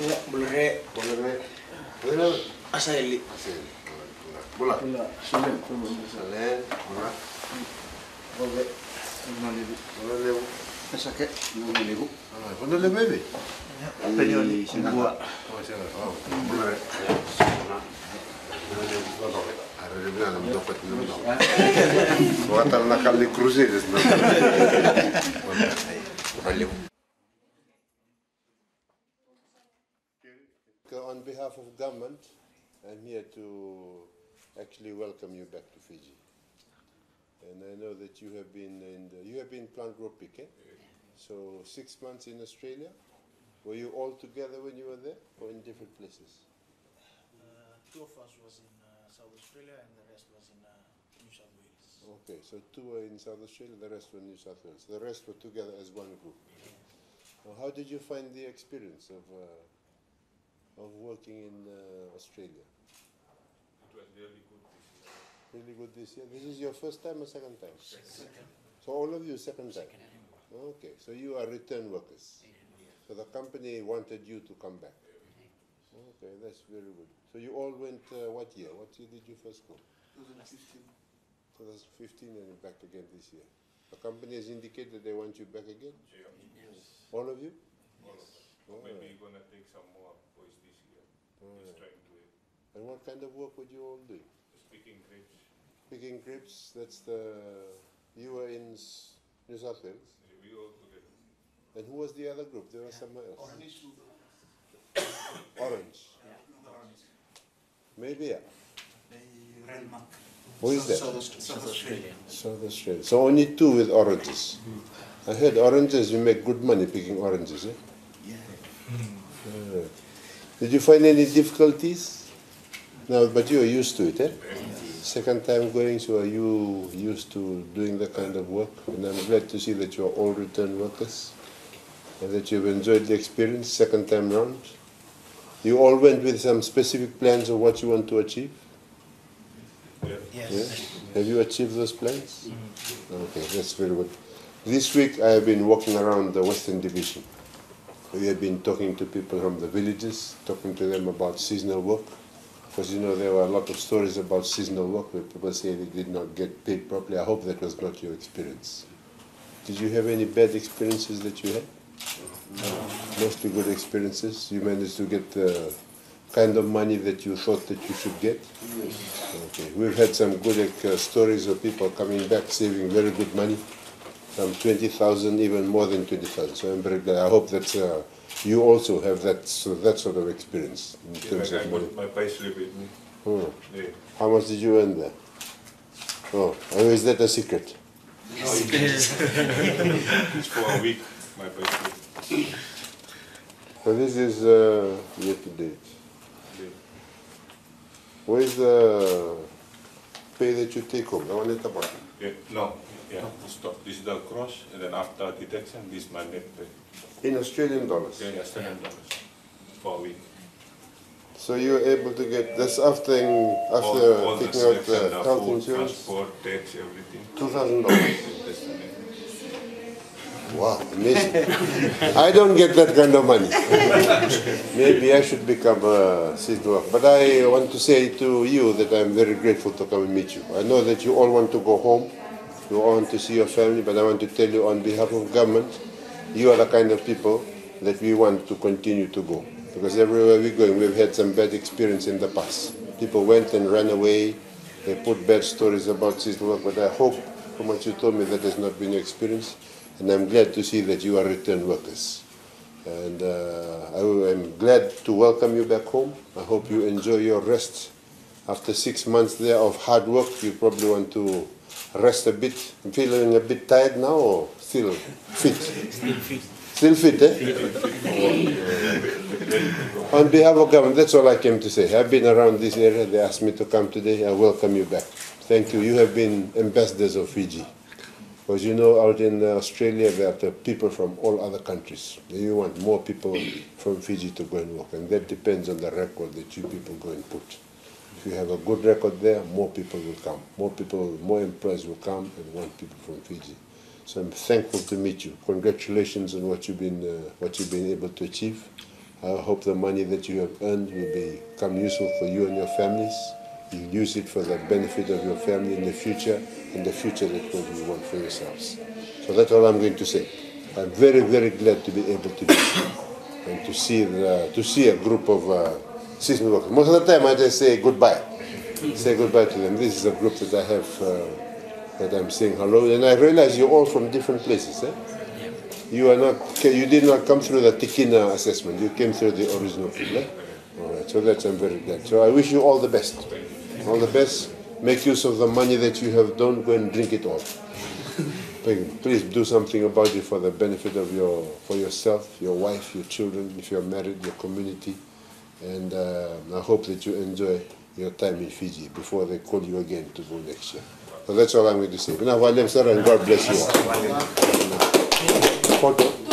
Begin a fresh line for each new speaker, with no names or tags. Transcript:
Iya, boleh.
Boleh. Boleh.
Asali.
Bola.
Sulen.
Salen. Bola.
Boleh. 5.000.
Boleh.
Sakit 5.000.
Boleh baby.
Penioli Singapura.
Oh, siapa? Oh, boleh. Ada dia bilang dalam dompet ini. Buatan nakal di cruise itu. Boleh. On behalf of government, I'm here to actually welcome you back to Fiji. And I know that you have been plant grow pick, eh? So 6 months in Australia. Were you all together when you were there, or in different places?
Two of us was in South Australia and the rest was in New South Wales.
Okay, so 2 were in South Australia, the rest were in New South Wales. The rest were together as one group. How did you find the experience of working in Australia?
It was really good this year.
Really good this year? This is your first time or second time?
Second.
So all of you second time? Okay, so you are return workers. So the company wanted you to come back. Okay, that's very good. So you all went what year? What year did you first go?
2015.
2015 and back again this year. The company has indicated they want you back again?
Yes.
All of you?
All of us.
Oh,
Maybe
yeah.
you're gonna take some more boys this year. He's trying to
And what kind of work would you all do?
speaking grapes.
Picking grapes, that's the... You were in New South Wales?
We all together.
And who was the other group? There was somewhere else.
Orange.
Orange. Maybe, yeah.
Renmark.
Who is that?
South Australia.
South Australia. So only 2 with oranges. I heard oranges, you make good money picking oranges, eh?
Yeah.
Did you find any difficulties? No, but you are used to it, eh? Second time going, so are you used to doing that kind of work? And I'm glad to see that you are all return workers and that you've enjoyed the experience second time round. You all went with some specific plans of what you want to achieve?
Yes.
Yeah? Have you achieved those plans? Okay, that's very good. This week I have been walking around the Western Division. We have been talking to people from the villages, talking to them about seasonal work. Because you know there were a lot of stories about seasonal work where people say they did not get paid properly. I hope that was not your experience. Did you have any bad experiences that you had? No. Mostly good experiences. You managed to get the kind of money that you thought that you should get? Yes. Okay. We've had some good stories of people coming back saving very good money, from 20,000, even more than 20,000. So I'm very glad. I hope that you also have that sort of experience in terms
I
of money.
got my pay slip with me.
Oh.
Yeah.
How much did you earn there? Oh, is that a secret?
No, it's for a week, my pay slip.
So this is year to date.
Yeah.
What is the pay that you take home? The one at the bottom?
Yeah. No, yeah, stop. This is the cross, and then after deduction, this is my net pay.
In Australian dollars?
Yeah, Australian dollars for a week.
So you're able to get, that's after
all
taking
the
out the health
food,
insurance?
transport, tax, everything.
$2,000.
That's the net.
Wow, amazing. I don't get that kind of money. Maybe I should become a seasonal worker. But I want to say to you that I'm very grateful to come and meet you. I know that you all want to go home. You all want to see your family, but I want to tell you on behalf of government, you are the kind of people that we want to continue to go. Because everywhere we're going, we've had some bad experience in the past. People went and ran away. They put bad stories about seasonal work, but I hope from what you told me that has not been your experience. And I'm glad to see that you are return workers. And I'm glad to welcome you back home. I hope you enjoy your rest. After 6 months there of hard work, you probably want to rest a bit. Feeling a bit tired now or still fit?
Still fit.
Still fit, eh? On behalf of government, that's all I came to say. I've been around this area. They asked me to come today. I welcome you back. Thank you. You have been ambassadors of Fiji. Because you know, out in Australia, there are people from all other countries. You want more people from Fiji to go and work. And that depends on the record that you people go and put. If you have a good record there, more people will come. More people, more employees will come and want people from Fiji. So I'm thankful to meet you. Congratulations on what you've been able to achieve. I hope the money that you have earned will become useful for you and your families. You'll use it for the benefit of your family in the future, and the future that you want for yourselves. So that's all I'm going to say. I'm very, very glad to be able to do so, and to see a group of seasoned workers. Most of the time I just say goodbye. Say goodbye to them. This is a group that I have, that I'm saying hello, and I realize you're all from different places. Eh? You did not come through the Tikina assessment. You came through the original people. Eh? All right. So that's I'm very glad. So I wish you all the best. All the best. Make use of the money that you have. Don't go and drink it all. Please do something about it for the benefit of for yourself, your wife, your children, if you're married, your community, and I hope that you enjoy your time in Fiji before they call you again to go next year. So that's all I'm going to say. And God bless you all. Photo.